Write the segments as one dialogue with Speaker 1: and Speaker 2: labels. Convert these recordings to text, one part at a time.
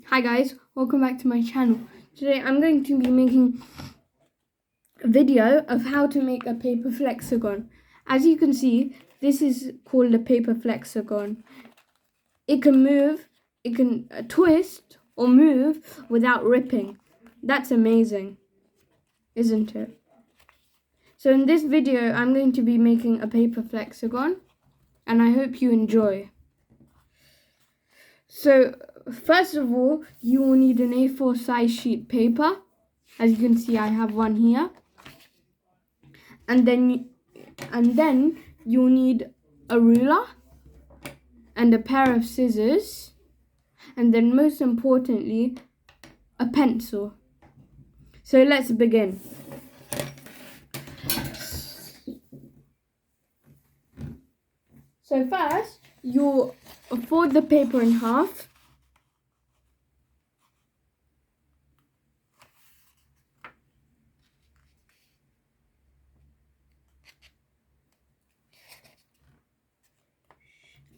Speaker 1: Hi guys, welcome back to my channel. Today I'm going to be making a video of how to make a paper flexagon. As you can see, this is called a paper flexagon. It can move, it can twist or move without ripping. That's amazing, isn't it? So in this video I'm going to be making a paper flexagon and I hope you enjoy. So first of all, you will need an A4 size sheet paper. As you can see, I have one here. And then you'll need a ruler and a pair of scissors. And then most importantly, a pencil. So let's begin. So first, you'll fold the paper in half.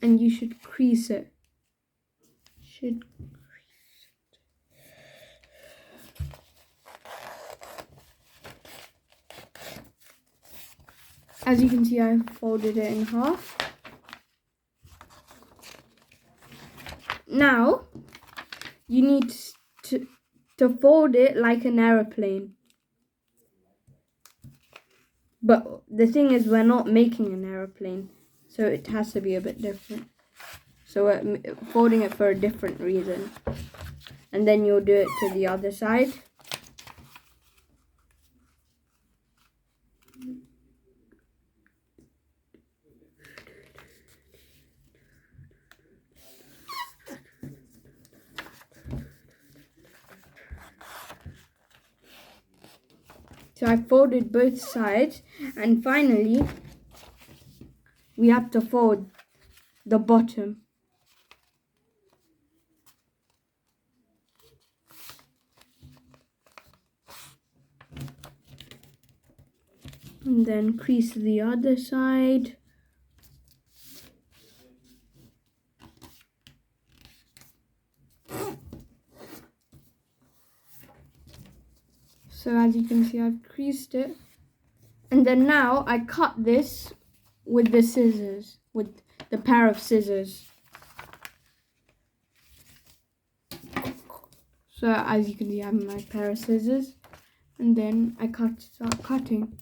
Speaker 1: And you should crease it. As you can see, I've folded it in half. Now, you need to fold it like an aeroplane. But the thing is, we're not making an aeroplane, so it has to be a bit different. So we're folding it for a different reason. And then you'll do it to the other side. So I folded both sides, and finally we have to fold the bottom. And then crease the other side. So as you can see, I've creased it. And then now I cut this with the scissors, with the pair of scissors. So as you can see, I have my pair of scissors. And then I start cutting.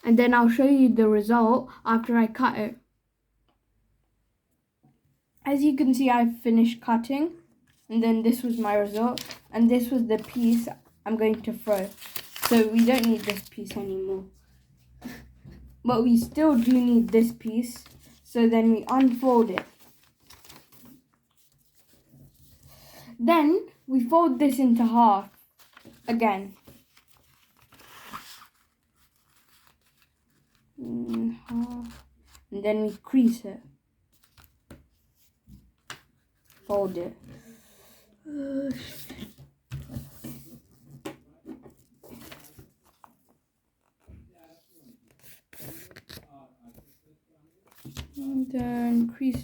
Speaker 1: And then I'll show you the result after I cut it. As you can see, I've finished cutting. And then this was my result. And this was the piece I'm going to throw. So we don't need this piece anymore. But we still do need this piece. So then we unfold it. Then we fold this into half again. Half. And then we crease it. Fold it. And then crease.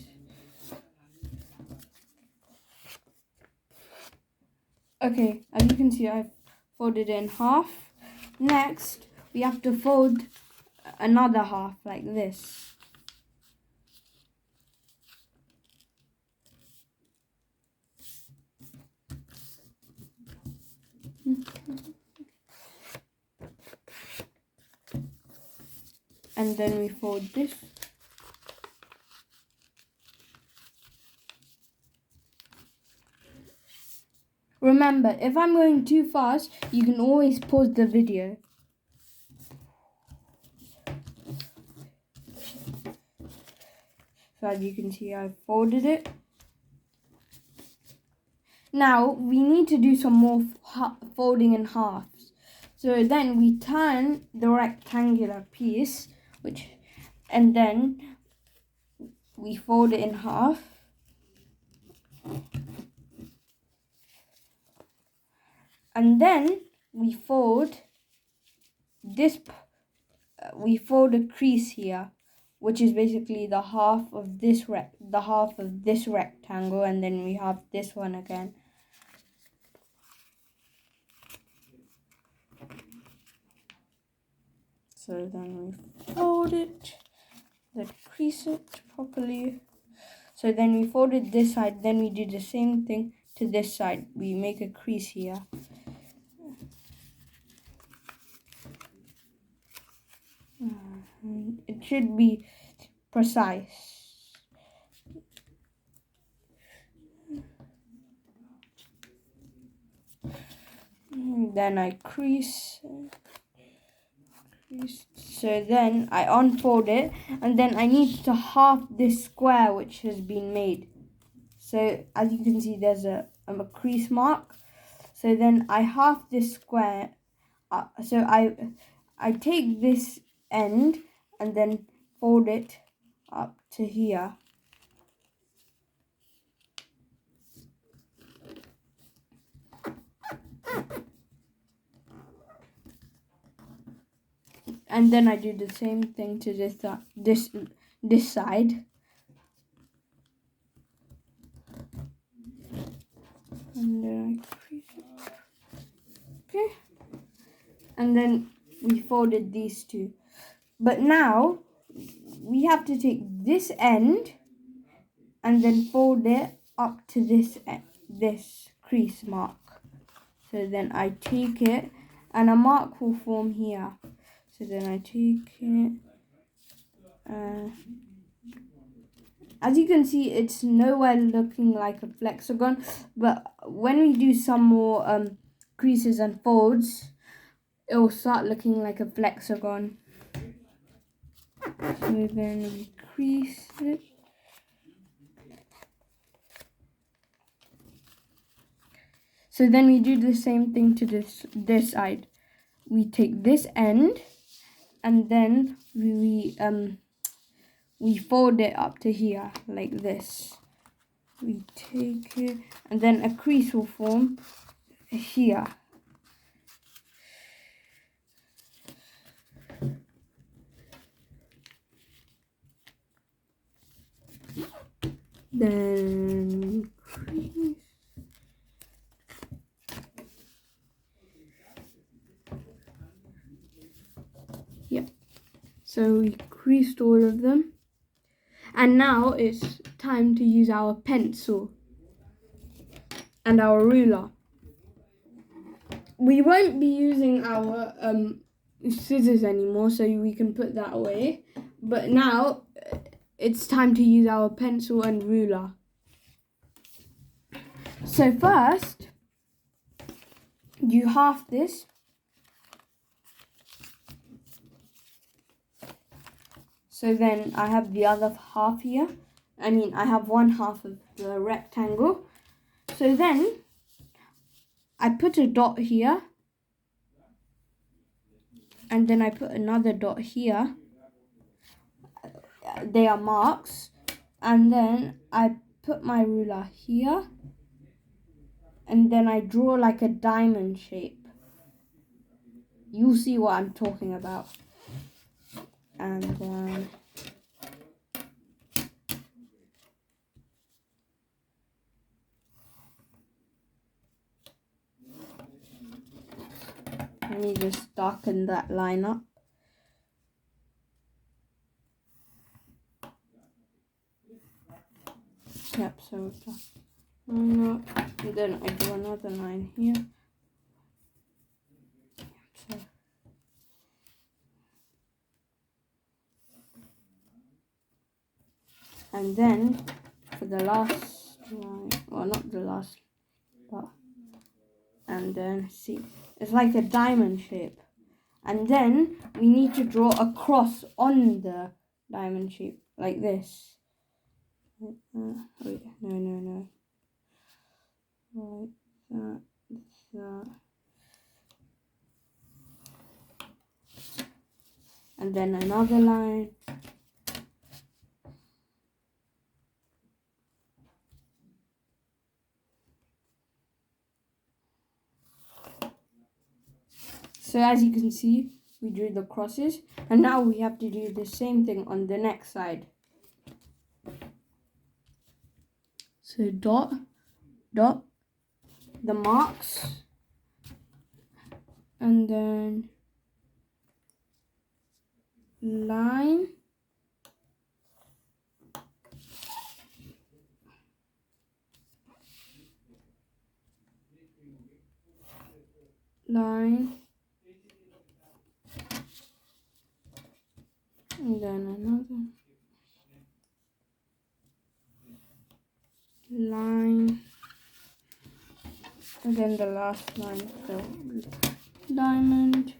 Speaker 1: Okay, as you can see, I've folded it in half. Next, we have to fold another half like this. And then we fold this. Remember, if I'm going too fast, you can always pause the video. So as you can see, I've folded it. Now, we need to do some more folding in halves. So then we turn the rectangular piece, and then we fold it in half. And then we fold this, we fold a crease here which is basically the half of this rectangle, and then we have this one again. So then we fold it, then crease it properly. So then we folded this side, then we do the same thing to this side. We make a crease here. It should be precise. Then I crease. So then I unfold it, and then I need to half this square which has been made. So as you can see, there's a crease mark. So then I half this square. So I take this end and then fold it up to here. And then I do the same thing to this side. And then I crease it. Okay. And then we folded these two. But now we have to take this end and then fold it up to this crease mark. So then I take it, and a mark will form here. So then I take it. As you can see, it's nowhere looking like a flexagon, but when we do some more creases and folds, it will start looking like a flexagon. So then we crease it. So then we do the same thing to this side. We take this end, and then we fold it up to here like this. We take it, and then a crease will form here. Then crease. Yep. So we creased all of them. And now it's time to use our pencil and our ruler. We won't be using our scissors anymore, so we can put that away. But now it's time to use our pencil and ruler. So first, you half this. So then I have the other half here. I have one half of the rectangle. So then I put a dot here, and then I put another dot here. They are marks. And then I put my ruler here, and then I draw like a diamond shape. You'll see what I'm talking about. And then let me just darken that line up. Yep, so line up, and then I do another line here. So and then for the last line, well, not the last, but and then see, it's like a diamond shape. And then we need to draw a cross on the diamond shape like this. Wait, no. Like that. And then another line. So as you can see, we drew the crosses, and now we have to do the same thing on the next side. So dot, dot, the marks, and then line, line, and then another line, and then the last line, so diamond.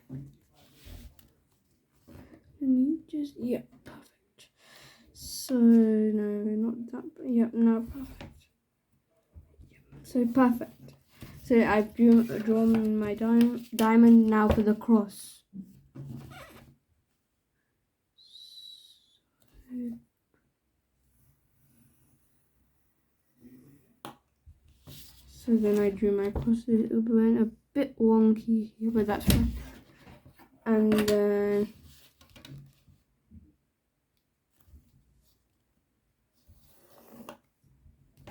Speaker 1: Let me just, yep, perfect. So no, not that, but yep, no, perfect. So perfect. So I've drawn my diamond now for the cross. So then I drew my cross. It went a bit wonky here, but that's fine. And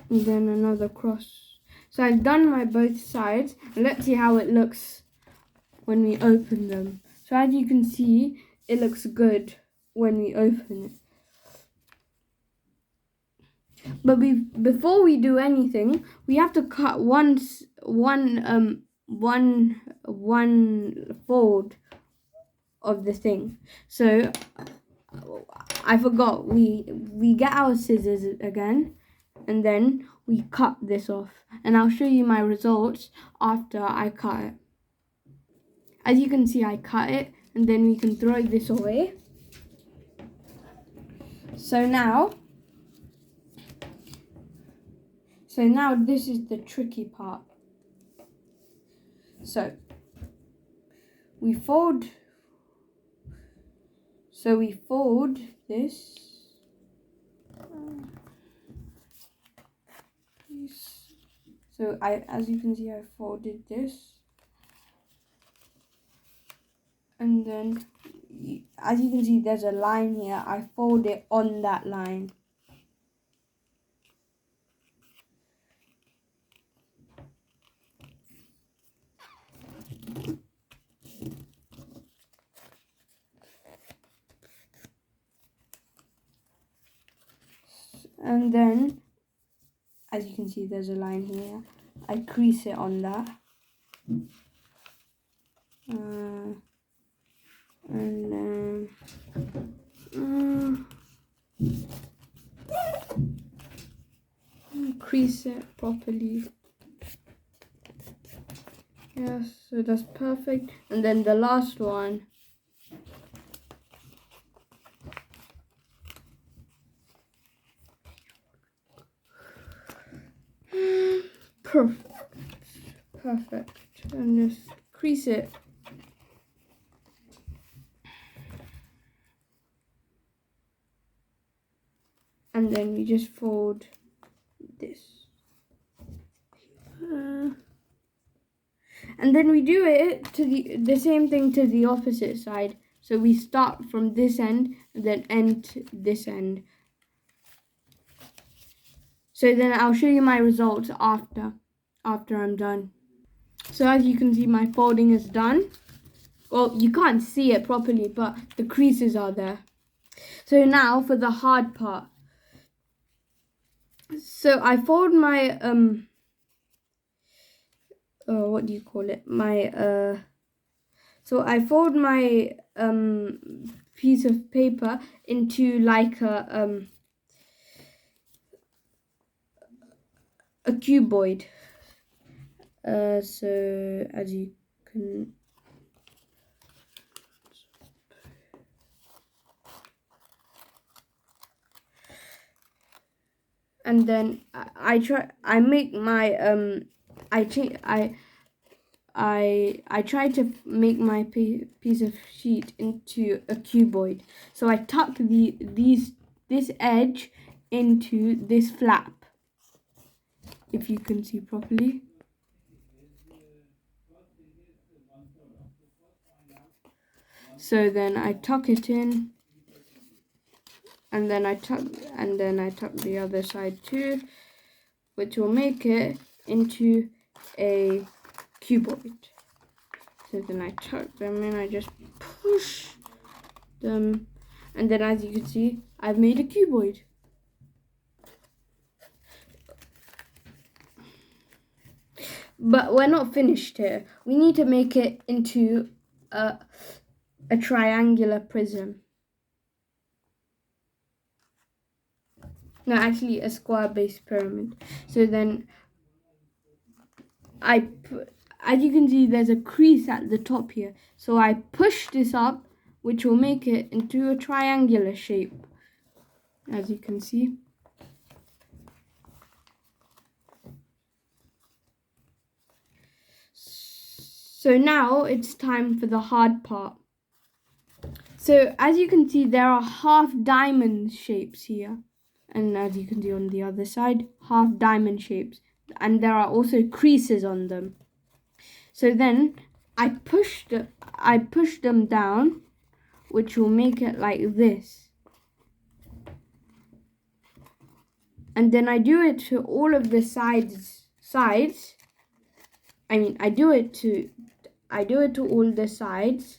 Speaker 1: then another cross. So I've done my both sides. Let's see how it looks when we open them. So as you can see, it looks good when we open it. But before we do anything, we have to cut one fold of the thing. So I forgot, we get our scissors again, and then we cut this off, and I'll show you my results after I cut it. As you can see, I cut it, and then we can throw this away. So now this is the tricky part. So we fold this. So as you can see, I folded this, and then as you can see, there's a line here. I fold it on that line. And then, as you can see, there's a line here. I crease it on that. And then crease it properly. Yes, so that's perfect. And then the last one. Perfect. And just crease it. And then we just fold this. And then we do it to the same thing to the opposite side. So we start from this end and then end to this end. So then I'll show you my results after I'm done. So as you can see, my folding is done. Well, you can't see it properly, but the creases are there. So now for the hard part. So I fold my what do you call it? So I fold my piece of paper into like a cuboid. So as you can, and then I make my I try to make my piece of sheet into a cuboid. So I tuck this edge into this flap, if you can see properly. So then I tuck it in, and then I tuck the other side too, which will make it into a cuboid. So then I tuck them in, I just push them, and then as you can see, I've made a cuboid. But we're not finished here. We need to make it into a triangular prism. No, actually a square-based pyramid. So then as you can see, there's a crease at the top here. So I push this up, which will make it into a triangular shape, as you can see. So now it's time for the hard part. So as you can see, there are half diamond shapes here. And as you can see on the other side, half diamond shapes. And there are also creases on them. So then I push them down, which will make it like this. And then I do it to all of the sides. I do it to all the sides.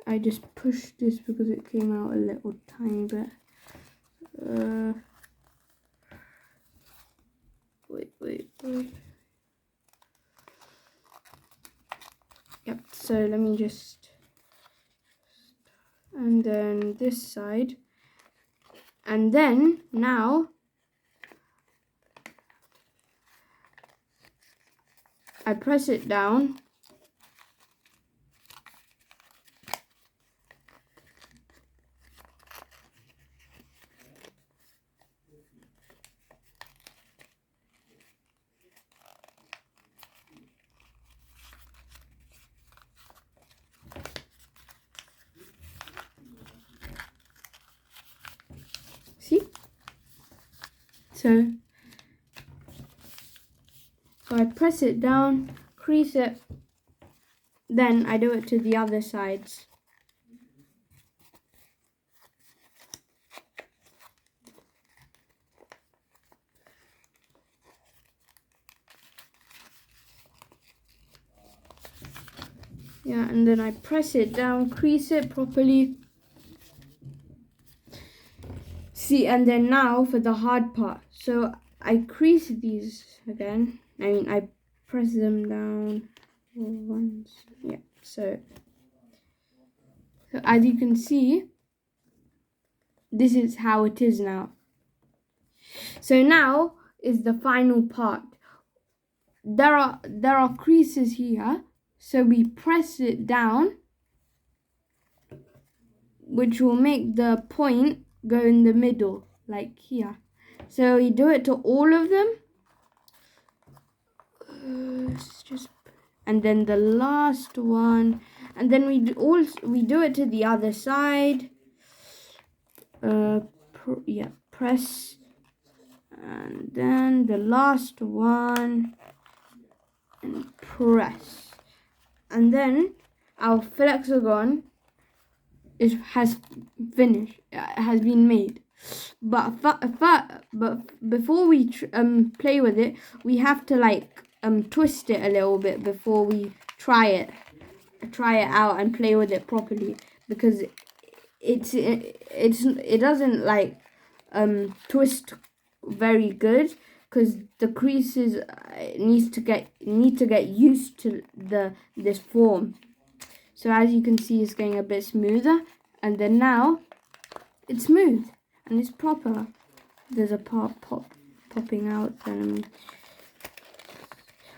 Speaker 1: I just pushed this because it came out a little tiny bit. Wait. Yep, so let me just... And then this side. And then, now, I press it down. See? So I press it down, crease it, then I do it to the other sides. Yeah, and then I press it down, crease it properly. See, and then now for the hard part. So I crease these again. I press them down once. Yeah, so as you can see, this is how it is now. So now is the final part. There are creases here, so we press it down, which will make the point go in the middle, like here. So we do it to all of them. And then the last one, and then we do it to the other side. Press, and then the last one, and press, and then our flexagon has been made. But before we play with it, we have to twist it a little bit before we try it out and play with it properly, because it doesn't twist very good, because the creases need to get used to this form. So as you can see, it's getting a bit smoother, and then now it's smooth and it's proper. There's a part popping out,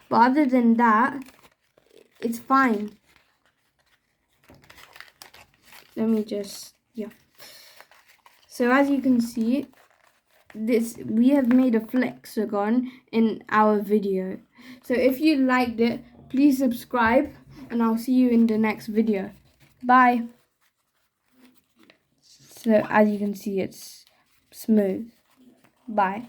Speaker 1: but other than that, it's fine. Let me just, yeah. So as you can see, we have made a flexagon in our video. So if you liked it, please subscribe, and I'll see you in the next video. Bye. So as you can see, it's smooth. Bye.